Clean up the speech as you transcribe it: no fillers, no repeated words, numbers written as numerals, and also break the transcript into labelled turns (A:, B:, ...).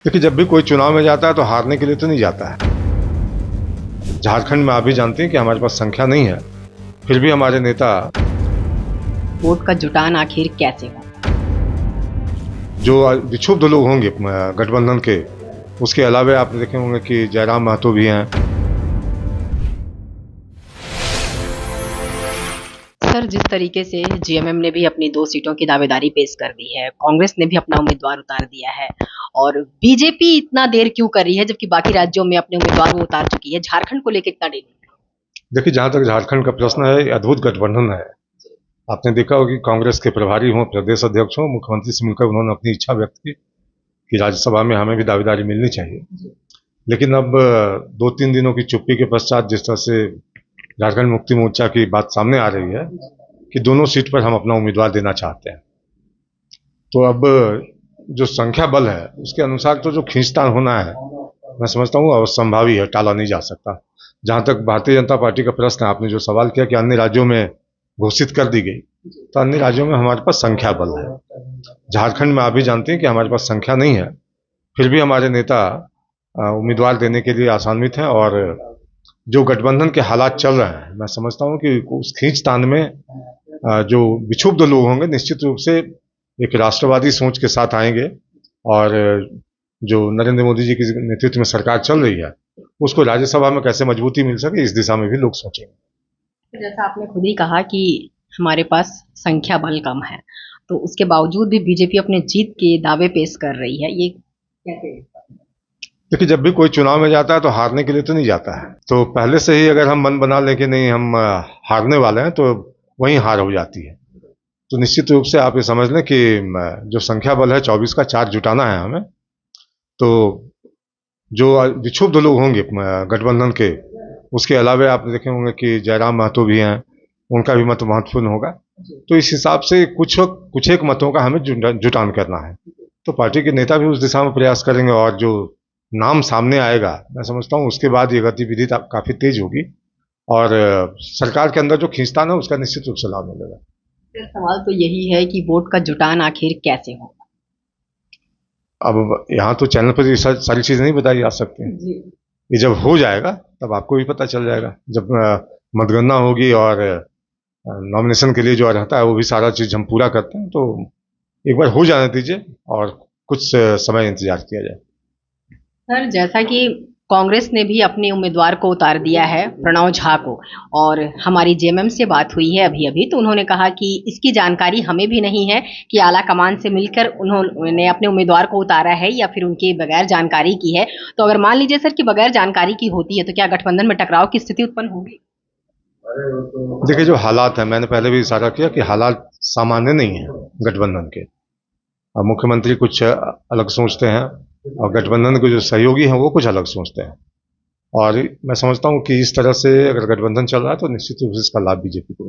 A: देखिए, जब भी कोई चुनाव में जाता है तो हारने के लिए तो नहीं जाता है। झारखंड में आप भी जानते हैं कि हमारे पास संख्या नहीं है, फिर भी हमारे नेता
B: वोट का जुटान आखिर कैसे हो?
A: जो विक्षुब्ध लोग होंगे गठबंधन के, उसके अलावा आपने देखे होंगे कि जयराम महतो भी हैं।
B: सर, जिस तरीके से जीएमएम ने भी अपनी 2 सीटों की दावेदारी पेश कर दी है, कांग्रेस ने भी अपना उम्मीदवार उतार दिया है और बीजेपी इतना देर क्यों कर रही है जबकि बाकी राज्यों में अपने उम्मीदवार वो उतार चुकी है? झारखंड को लेकर इतना देर?
A: देखिए, जहाँ तक झारखंड का प्रश्न है, ये अद्भुत गठबंधन है। आपने देखा होगा कि कांग्रेस के प्रभारी हों, प्रदेश अध्यक्ष हों, मुख्यमंत्री से मिलकर उन्होंने अपनी इच्छा व्यक्त की कि राज्यसभा में हमें भी दावेदारी मिलनी चाहिए। लेकिन अब 2-3 दिनों की चुप्पी के पश्चात जिस तरह से झारखंड मुक्ति मोर्चा की बात सामने आ रही है कि दोनों सीट पर हम अपना उम्मीदवार देना चाहते हैं, तो अब जो संख्या बल है उसके अनुसार तो जो खींचतान होना है, मैं समझता हूँ असंभावी है, टाला नहीं जा सकता। जहाँ तक भारतीय जनता पार्टी का प्रश्न है, आपने जो सवाल किया कि अन्य राज्यों में घोषित कर दी गई, तो अन्य राज्यों में हमारे पास संख्या बल है। झारखंड में आप भी जानते हैं कि हमारे पास संख्या नहीं है, फिर भी हमारे नेता उम्मीदवार देने के लिए आसान्वित हैं। और जो गठबंधन के हालात चल रहे हैं, मैं समझता हूँ कि उस खींचतान में जो विक्षुब्ध लोग होंगे निश्चित रूप से एक राष्ट्रवादी सोच के साथ आएंगे और जो नरेंद्र मोदी जी के नेतृत्व में सरकार चल रही है उसको राज्यसभा में कैसे मजबूती मिल सके, इस दिशा में भी लोग सोचेंगे।
B: जैसा आपने खुद ही कहा कि हमारे पास संख्या बल कम है, तो उसके बावजूद भी बीजेपी अपने जीत के दावे पेश कर रही है, ये कैसे?
A: देखिए, जब भी कोई चुनाव में जाता है तो हारने के लिए तो नहीं जाता है। तो पहले से ही अगर हम मन बना लें कि नहीं, हम हारने वाले हैं, तो वहीं हार हो जाती है। तो निश्चित रूप से आप ये समझ लें कि जो संख्या बल है 24 का 4 जुटाना है हमें। तो जो विक्षुब्ध लोग होंगे गठबंधन के, उसके अलावा आपने देखे होंगे कि जयराम महतो भी हैं, उनका भी मत महत्वपूर्ण होगा। तो इस हिसाब से कुछ एक मतों का हमें जुटान करना है। तो पार्टी के नेता भी उस दिशा में प्रयास करेंगे और जो नाम सामने आएगा, मैं समझता हूँ उसके बाद ये गतिविधि काफ़ी तेज होगी और सरकार के अंदर जो खींचतान है उसका निश्चित रूप से लाभ मिलेगा।
B: फिर सवाल तो यही है कि वोट का जुटान आखिर कैसे होगा?
A: अब यहाँ तो चैनल पर ये सारी चीज़ नहीं बताई जा सकती। ये जब हो जाएगा तब आपको भी पता चल जाएगा। जब मतगणना होगी और नॉमिनेशन के लिए जो रहता है वो भी सारा चीज़ हम पूरा करते हैं, तो एक बार हो जाने दीजिए और कुछ समय इंतजार किया जाए।
B: सर, जैसा कि कांग्रेस ने भी अपने उम्मीदवार को उतार दिया है, प्रणव झा को, और हमारी जेएमएम से बात हुई है अभी तो उन्होंने कहा कि इसकी जानकारी हमें भी नहीं है कि आला कमान से मिलकर उन्होंने अपने उम्मीदवार को उतारा है या फिर उनके बगैर जानकारी की है। तो अगर मान लीजिए सर कि बगैर जानकारी की होती है तो क्या गठबंधन में टकराव की स्थिति उत्पन्न होगी?
A: देखिए, जो हालात है, मैंने पहले भी इशारा किया कि हालात सामान्य नहीं है गठबंधन के। अब मुख्यमंत्री कुछ अलग सोचते हैं और गठबंधन के जो सहयोगी हैं वो कुछ अलग सोचते हैं, और मैं समझता हूँ कि इस तरह से अगर गठबंधन चल रहा है तो निश्चित रूप से इसका लाभ बीजेपी को